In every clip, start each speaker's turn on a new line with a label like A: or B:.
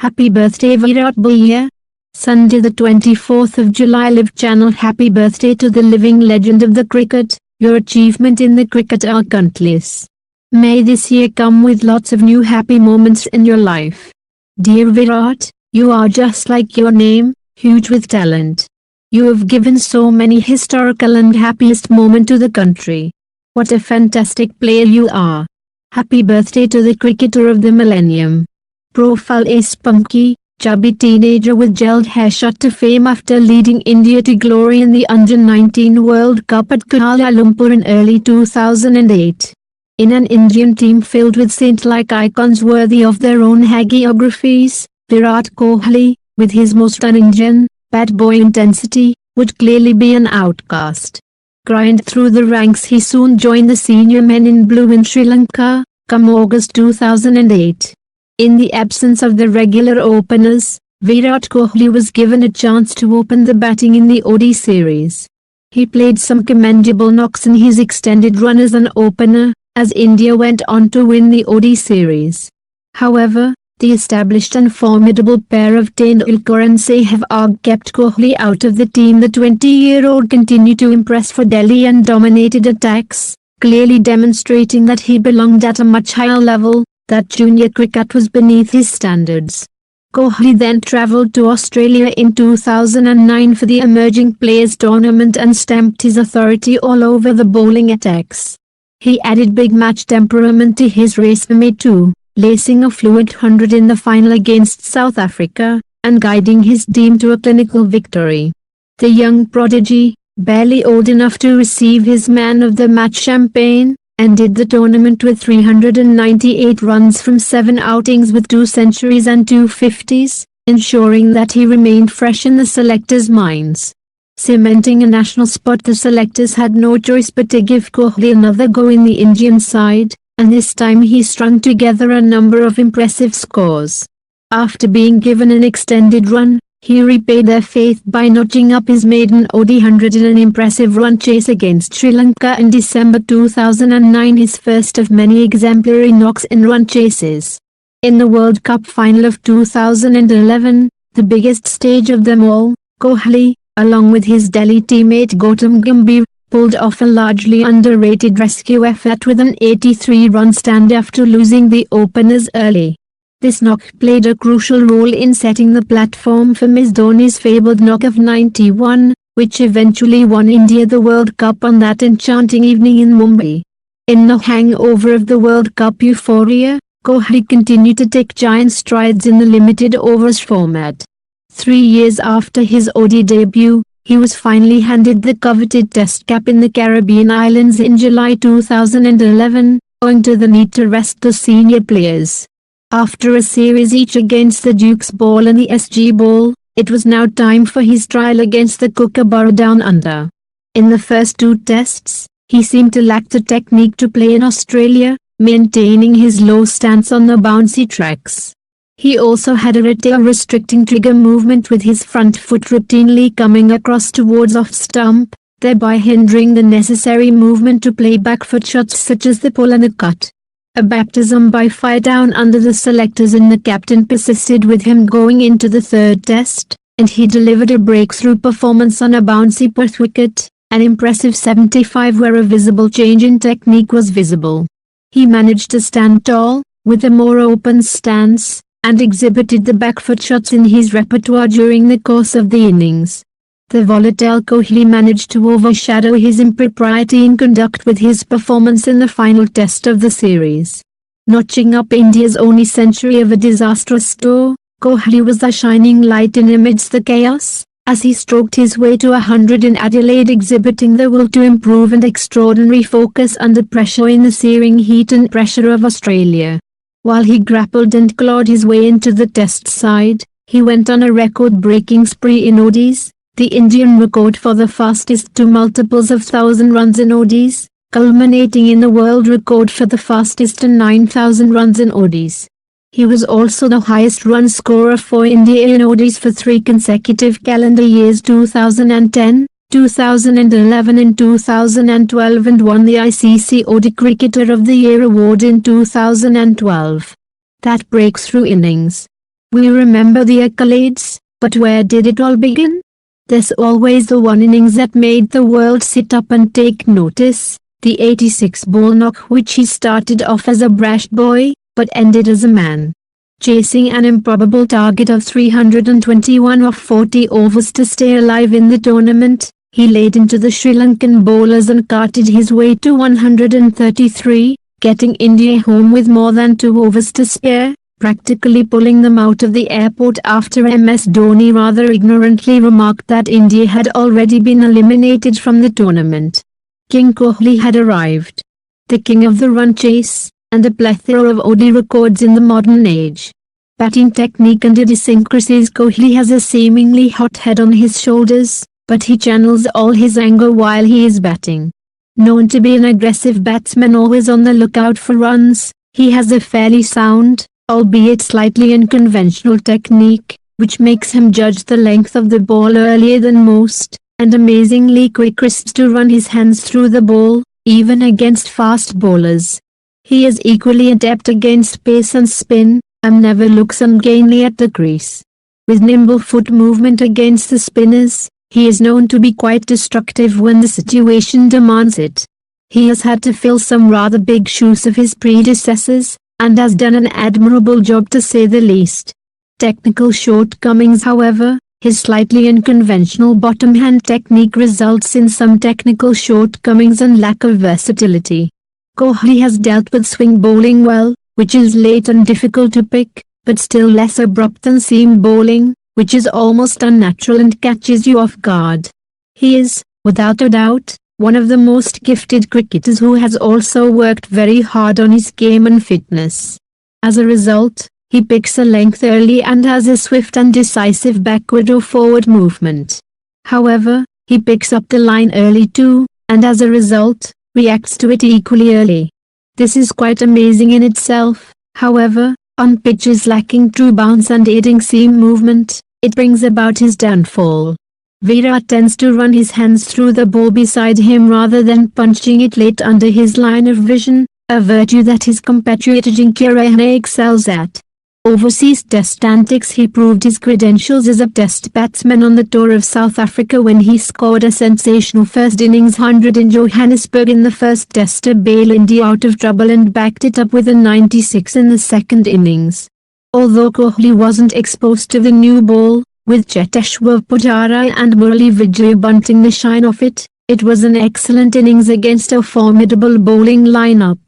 A: Happy birthday Virat Bayya. Sunday the 24th of July Live channel. Happy birthday to the living legend of the cricket. Your achievement in the cricket are countless. May this year come with lots of new happy moments in your life. Dear Virat, you are just like your name, huge with talent. You have given so many historical and happiest moments to the country. What a fantastic player you are. Happy birthday to the cricketer of the millennium. Profile is spunky, chubby teenager with gelled hair shot to fame after leading India to glory in the Under-19 World Cup at Kuala Lumpur in early 2008. In an Indian team filled with saint-like icons worthy of their own hagiographies, Virat Kohli, with his most un-Indian, bad boy intensity, would clearly be an outcast. Grind through the ranks, he soon joined the senior men in blue in Sri Lanka, come August 2008. In the absence of the regular openers, Virat Kohli was given a chance to open the batting in the ODI series. He played some commendable knocks in his extended run as an opener, as India went on to win the ODI series. However, the established and formidable pair of Tendulkar and Sehwag kept Kohli out of the team. The 20-year-old continued to impress for Delhi and dominated attacks, clearly demonstrating that he belonged at a much higher level, that junior cricket was beneath his standards. Kohli then travelled to Australia in 2009 for the Emerging Players Tournament and stamped his authority all over the bowling attacks. He added big match temperament to his resume too, lacing a fluent 100 in the final against South Africa, and guiding his team to a clinical victory. The young prodigy, barely old enough to receive his Man of the Match champagne, ended the tournament with 398 runs from 7 outings with 2 centuries and 2 50s, ensuring that he remained fresh in the selectors' minds. Cementing a national spot, the selectors had no choice but to give Kohli another go in the Indian side, and this time he strung together a number of impressive scores. After being given an extended run, he repaid their faith by notching up his maiden ODI 100 in an impressive run chase against Sri Lanka in December 2009, his first of many exemplary knocks in run chases. In the World Cup final of 2011, the biggest stage of them all, Kohli, along with his Delhi teammate Gautam Gambhir, pulled off a largely underrated rescue effort with an 83-run stand after losing the openers early. This knock played a crucial role in setting the platform for Ms Dhoni's fabled knock of 91, which eventually won India the World Cup on that enchanting evening in Mumbai. In the hangover of the World Cup euphoria, Kohli continued to take giant strides in the limited overs format. 3 years after his ODI debut, he was finally handed the coveted Test cap in the Caribbean islands in July 2011, owing to the need to rest the senior players. After a series each against the Duke's Ball and the SG Ball, it was now time for his trial against the Kookaburra Down Under. In the first 2 tests, he seemed to lack the technique to play in Australia, maintaining his low stance on the bouncy tracks. He also had a retail restricting trigger movement with his front foot routinely coming across towards off stump, thereby hindering the necessary movement to play back foot shots such as the pull and the cut. A baptism by fire down under the selectors, and the captain persisted with him going into the 3rd test, and he delivered a breakthrough performance on a bouncy Perth wicket, an impressive 75 where a visible change in technique was visible. He managed to stand tall, with a more open stance, and exhibited the back foot shots in his repertoire during the course of the innings. The volatile Kohli managed to overshadow his impropriety in conduct with his performance in the final test of the series. Notching up India's only century of a disastrous tour, Kohli was the shining light in amidst the chaos, as he stroked his way to 100 in Adelaide, exhibiting the will to improve and extraordinary focus under pressure in the searing heat and pressure of Australia. While he grappled and clawed his way into the test side, he went on a record-breaking spree in ODIs. The Indian record for the fastest 2 multiples of 1,000 runs in ODIs, culminating in the world record for the fastest to 9,000 runs in ODIs. He was also the highest run scorer for India in ODIs for 3 consecutive calendar years, 2010, 2011 and 2012, and won the ICC ODI Cricketer of the Year award in 2012. That breakthrough innings, We remember the accolades, but where did it all begin? There's always the one innings that made the world sit up and take notice, the 86 ball knock, which he started off as a brash boy, but ended as a man. Chasing an improbable target of 321 off 40 overs to stay alive in the tournament, he laid into the Sri Lankan bowlers and carted his way to 133, getting India home with more than 2 overs to spare, practically pulling them out of the airport after MS Dhoni rather ignorantly remarked that India had already been eliminated from the tournament. King Kohli had arrived. The king of the run chase, and a plethora of ODI records in the modern age. Batting technique and idiosyncrasies. Kohli has a seemingly hot head on his shoulders, but he channels all his anger while he is batting. Known to be an aggressive batsman always on the lookout for runs, he has a fairly sound, albeit slightly unconventional technique, which makes him judge the length of the ball earlier than most, and amazingly quick wrists to run his hands through the ball, even against fast bowlers. He is equally adept against pace and spin, and never looks ungainly at the crease. With nimble foot movement against the spinners, he is known to be quite destructive when the situation demands it. He has had to fill some rather big shoes of his predecessors, and has done an admirable job to say the least. Technical shortcomings. However, his slightly unconventional bottom hand technique results in some technical shortcomings and lack of versatility. Kohli has dealt with swing bowling well, which is late and difficult to pick, but still less abrupt than seam bowling, which is almost unnatural and catches you off guard. He is, without a doubt, one of the most gifted cricketers who has also worked very hard on his game and fitness. As a result, he picks a length early and has a swift and decisive backward or forward movement. However, he picks up the line early too, and as a result, reacts to it equally early. This is quite amazing in itself. However, on pitches lacking true bounce and aiding seam movement, it brings about his downfall. Virat tends to run his hands through the ball beside him rather than punching it late under his line of vision, a virtue that his compatriot Ajinkya Rahane excels at. Overseas Test antics. He proved his credentials as a Test batsman on the tour of South Africa when he scored a sensational first innings 100 in Johannesburg in the first Test to bail India out of trouble and backed it up with a 96 in the second innings. Although Kohli wasn't exposed to the new ball, with Cheteshwar Pujara and Murali Vijay bunting the shine off it, it was an excellent innings against a formidable bowling lineup.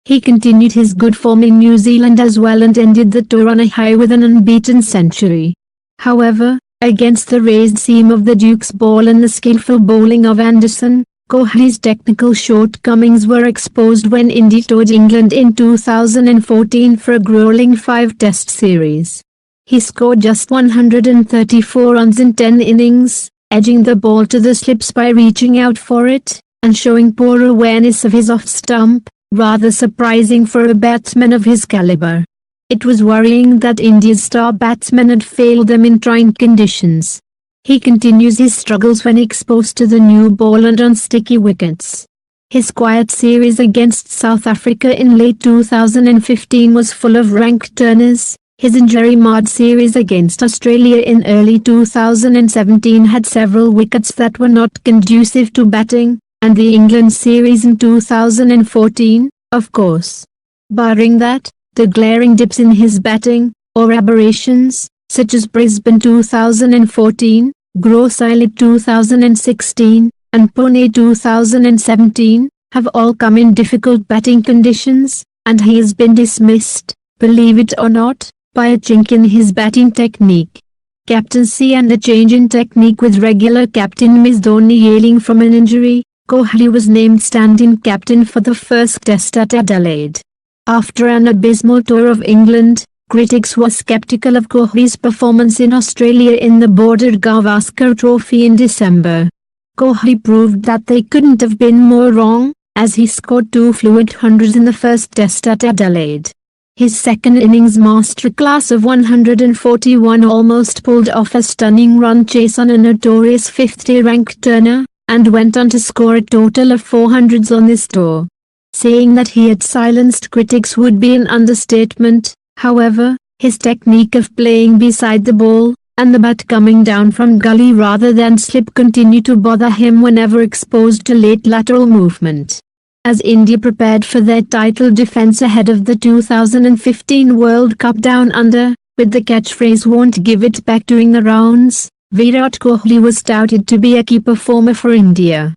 A: He continued his good form in New Zealand as well and ended the tour on a high with an unbeaten century. However, against the raised seam of the Duke's ball and the skillful bowling of Anderson, Kohli's technical shortcomings were exposed when India toured England in 2014 for a grueling 5-test series. He scored just 134 runs in 10 innings, edging the ball to the slips by reaching out for it, and showing poor awareness of his off-stump, rather surprising for a batsman of his caliber. It was worrying that India's star batsman had failed them in trying conditions. He continues his struggles when exposed to the new ball and on sticky wickets. His quiet series against South Africa in late 2015 was full of rank turners. His injury-marred series against Australia in early 2017 had several wickets that were not conducive to batting, and the England series in 2014, of course. Barring that, the glaring dips in his batting, or aberrations, such as Brisbane 2014, Gross Islet 2016, and Pune 2017, have all come in difficult batting conditions, and he has been dismissed, believe it or not, by a chink in his batting technique. Captaincy and a change in technique. With regular captain MS Dhoni hailing from an injury, Kohli was named stand-in captain for the first Test at Adelaide. After an abysmal tour of England, critics were sceptical of Kohli's performance in Australia in the Border Gavaskar Trophy in December. Kohli proved that they couldn't have been more wrong, as he scored 2 fluent hundreds in the first Test at Adelaide. His second innings masterclass of 141 almost pulled off a stunning run chase on a notorious 50 ranked turner, and went on to score a total of 400s on this tour. Saying that he had silenced critics would be an understatement. However, His technique of playing beside the ball, and the bat coming down from gully rather than slip continue to bother him whenever exposed to late lateral movement. As India prepared for their title defence ahead of the 2015 World Cup Down Under, with the catchphrase "won't give it back" doing the rounds, Virat Kohli was touted to be a key performer for India.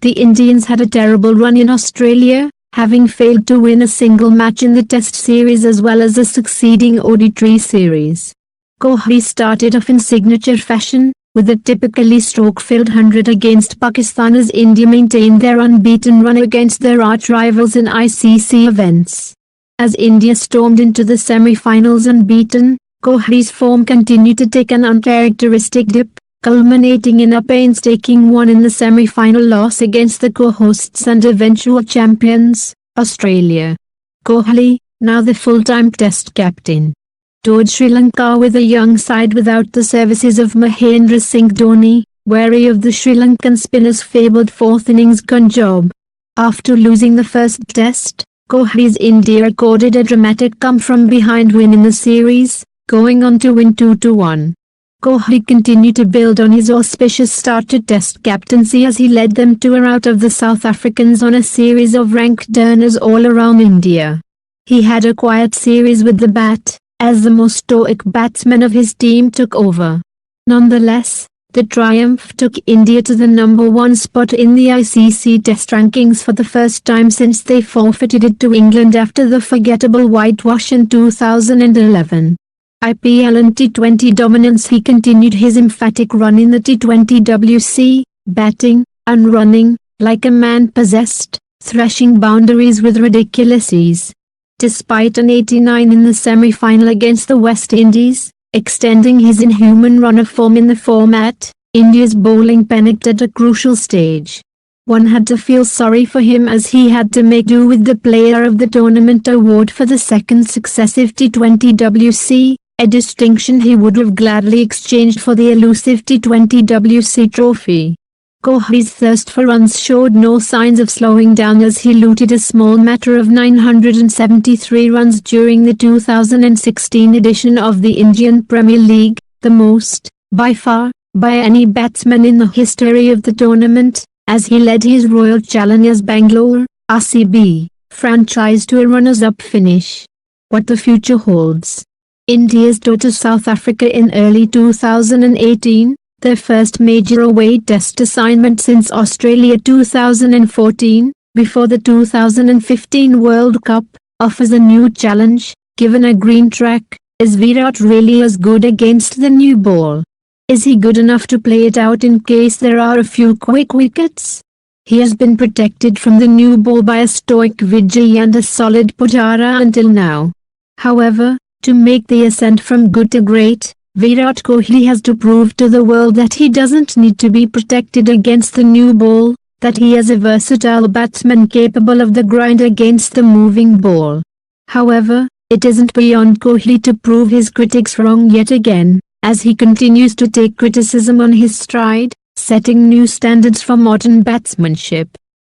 A: The Indians had a terrible run in Australia, having failed to win a single match in the Test series as well as the succeeding ODI series. Kohli started off in signature fashion, with a typically stroke-filled 100 against Pakistan as India maintained their unbeaten run against their arch-rivals in ICC events. As India stormed into the semi-finals unbeaten, Kohli's form continued to take an uncharacteristic dip, culminating in a painstaking one in the semi-final loss against the co-hosts and eventual champions, Australia. Kohli, now the full-time Test captain, toured Sri Lanka with a young side without the services of Mahendra Singh Dhoni, wary of the Sri Lankan spinner's fabled fourth innings gun job. After losing the first Test, Kohli's India recorded a dramatic come-from-behind win in the series, going on to win 2-1. Kohli continued to build on his auspicious start to Test captaincy as he led them to a rout of the South Africans on a series of ranked turners all around India. He had a quiet series with the bat, as the most stoic batsmen of his team took over. Nonetheless, the triumph took India to the number 1 spot in the ICC Test rankings for the first time since they forfeited it to England after the forgettable whitewash in 2011. IPL and T20 dominance. He continued his emphatic run in the T20 WC, batting and running like a man possessed, thrashing boundaries with ridiculous ease. Despite an 89 in the semi-final against the West Indies, extending his inhuman run of form in the format, India's bowling panicked at a crucial stage. One had to feel sorry for him as he had to make do with the Player of the Tournament award for the second successive T20 WC, a distinction he would have gladly exchanged for the elusive T20 WC trophy. Kohli's thirst for runs showed no signs of slowing down as he looted a small matter of 973 runs during the 2016 edition of the Indian Premier League, the most, by far, by any batsman in the history of the tournament, as he led his Royal Challengers Bangalore, RCB, franchise to a runners-up finish. What the future holds. India's tour to South Africa in early 2018, their first major away Test assignment since Australia 2014, before the 2015 World Cup, offers a new challenge. Given a green track, is Virat really as good against the new ball? Is he good enough to play it out in case there are a few quick wickets? He has been protected from the new ball by a stoic Vijay and a solid Pujara until now. However, to make the ascent from good to great, Virat Kohli has to prove to the world that he doesn't need to be protected against the new ball, that he is a versatile batsman capable of the grind against the moving ball. However, it isn't beyond Kohli to prove his critics wrong yet again, as he continues to take criticism on his stride, setting new standards for modern batsmanship.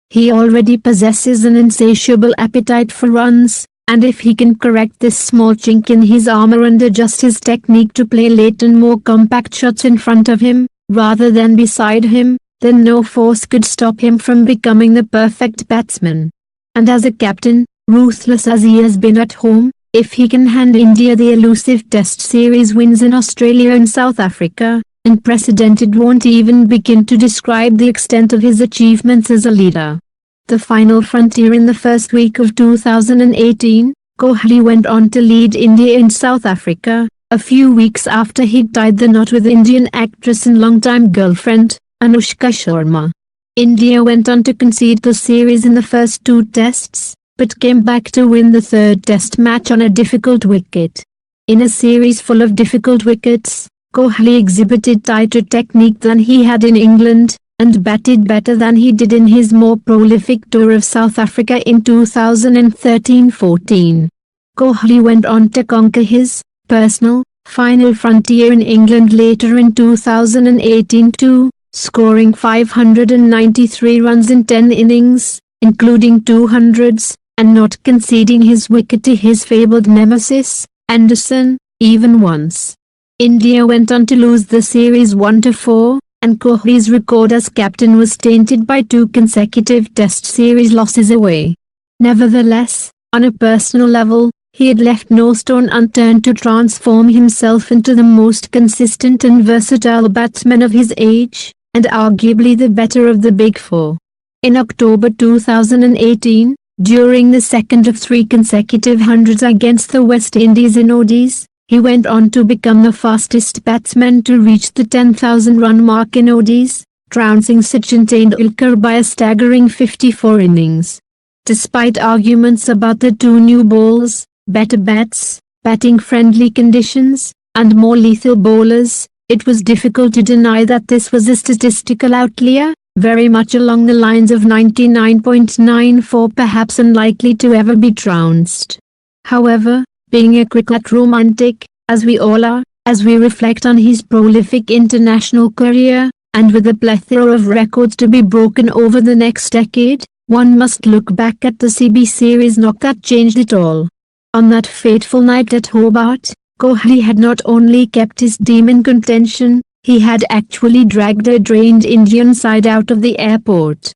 A: He already possesses an insatiable appetite for runs, and if he can correct this small chink in his armor and adjust his technique to play late and more compact shots in front of him, rather than beside him, then no force could stop him from becoming the perfect batsman. And as a captain, ruthless as he has been at home, if he can hand India the elusive Test series wins in Australia and South Africa, unprecedented won't even begin to describe the extent of his achievements as a leader. The final frontier in the first week of 2018, Kohli went on to lead India in South Africa, a few weeks after he tied the knot with Indian actress and longtime girlfriend, Anushka Sharma. India went on to concede the series in the first 2 tests, but came back to win the third Test match on a difficult wicket. In a series full of difficult wickets, Kohli exhibited tighter technique than he had in England, and batted better than he did in his more prolific tour of South Africa in 2013-14. Kohli went on to conquer his personal final frontier in England later in 2018 too, scoring 593 runs in 10 innings, including 200s, and not conceding his wicket to his fabled nemesis, Anderson, even once. India went on to lose the series 1-4, and Kohli's record as captain was tainted by 2 consecutive Test series losses away. Nevertheless, on a personal level, he had left no stone unturned to transform himself into the most consistent and versatile batsman of his age, and arguably the better of the Big Four. In October 2018, during the second of 3 consecutive hundreds against the West Indies in ODIs, he went on to become the fastest batsman to reach the 10,000 run mark in ODIs, trouncing Sachin Tendulkar by a staggering 54 innings. Despite arguments about the 2 new balls, better bats, batting-friendly conditions, and more lethal bowlers, it was difficult to deny that this was a statistical outlier, very much along the lines of 99.94, perhaps unlikely to ever be trounced. However, being a cricket romantic, as we all are, as we reflect on his prolific international career, and with a plethora of records to be broken over the next decade, one must look back at the CB series knock that changed it all. On that fateful night at Hobart, Kohli had not only kept his team in contention, he had actually dragged a drained Indian side out of the airport.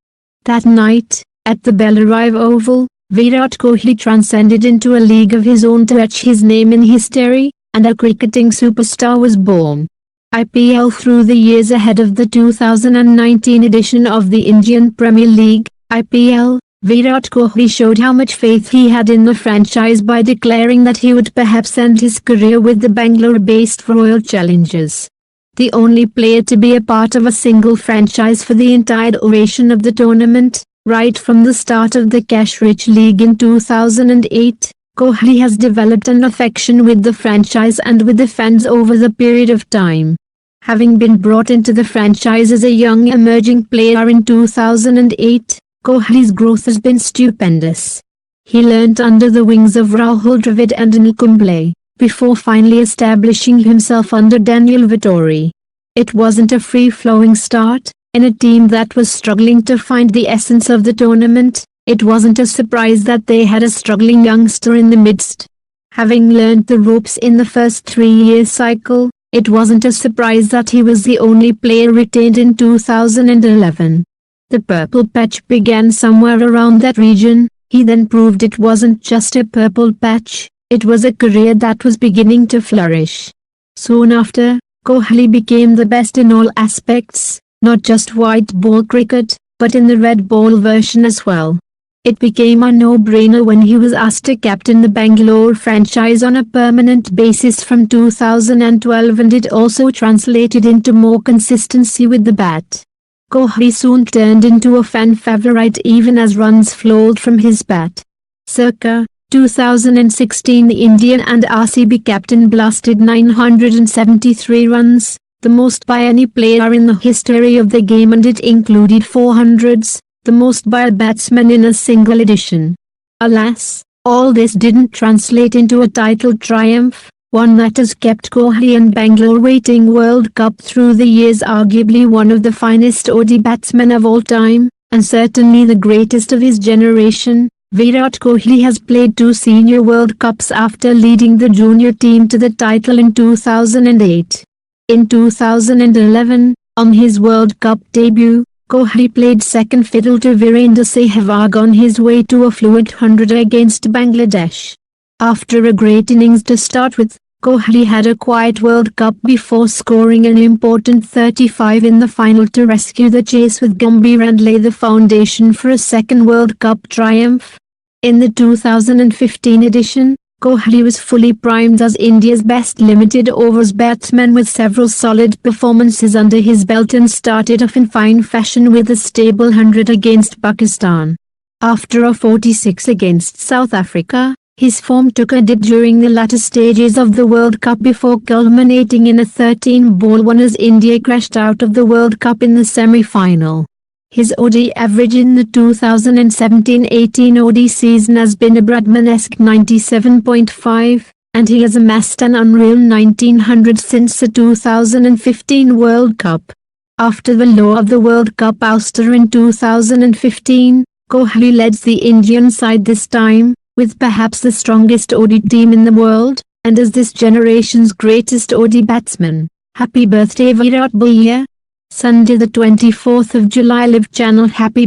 A: That night, at the Bellarive Oval, Virat Kohli transcended into a league of his own to etch his name in history, and a cricketing superstar was born. IPL through the years ahead of the 2019 edition of the Indian Premier League, IPL, Virat Kohli showed how much faith he had in the franchise by declaring that he would perhaps end his career with the Bangalore-based Royal Challengers. The only player to be a part of a single franchise for the entire duration of the tournament, right from the start of the cash-rich league in 2008, Kohli has developed an affection with the franchise and with the fans over the period of time. Having been brought into the franchise as a young emerging player in 2008, Kohli's growth has been stupendous. He learnt under the wings of Rahul Dravid and Anil Kumble, before finally establishing himself under Daniel Vettori. It wasn't a free-flowing start. In a team that was struggling to find the essence of the tournament, it wasn't a surprise that they had a struggling youngster in the midst. Having learned the ropes in the first 3-year cycle, it wasn't a surprise that he was the only player retained in 2011. The purple patch began somewhere around that region. He then proved it wasn't just a purple patch, it was a career that was beginning to flourish. Soon after, Kohli became the best in all aspects, not just white ball cricket, but in the red ball version as well. It became a no-brainer when he was asked to captain the Bangalore franchise on a permanent basis from 2012, and it also translated into more consistency with the bat. Kohli soon turned into a fan favorite even as runs flowed from his bat. Circa 2016, the Indian and RCB captain blasted 973 runs, the most by any player in the history of the game, and it included 400s, the most by a batsman in a single edition. Alas, all this didn't translate into a title triumph, one that has kept Kohli and Bangalore waiting World Cup through the years. Arguably one of the finest ODI batsmen of all time, and certainly the greatest of his generation, Virat Kohli has played 2 senior World Cups after leading the junior team to the title in 2008. In 2011, on his World Cup debut, Kohli played second fiddle to Virendra Sehwag on his way to a fluent 100 against Bangladesh. After a great innings to start with, Kohli had a quiet World Cup before scoring an important 35 in the final to rescue the chase with Gambhir and lay the foundation for a second World Cup triumph. In the 2015 edition, Kohli was fully primed as India's best limited overs batsman with several solid performances under his belt, and started off in fine fashion with a stable 100 against Pakistan. After a 46 against South Africa, his form took a dip during the latter stages of the World Cup before culminating in a 13-ball one as India crashed out of the World Cup in the semi-final. His ODI average in the 2017-18 ODI season has been a Bradman-esque 97.5, and he has amassed an unreal 1900 since the 2015 World Cup. After the low of the World Cup ouster in 2015, Kohli leads the Indian side this time, with perhaps the strongest ODI team in the world, and is this generation's greatest ODI batsman. Happy birthday Virat Bhaiya. Sunday the 24th of July. Live channel. Happy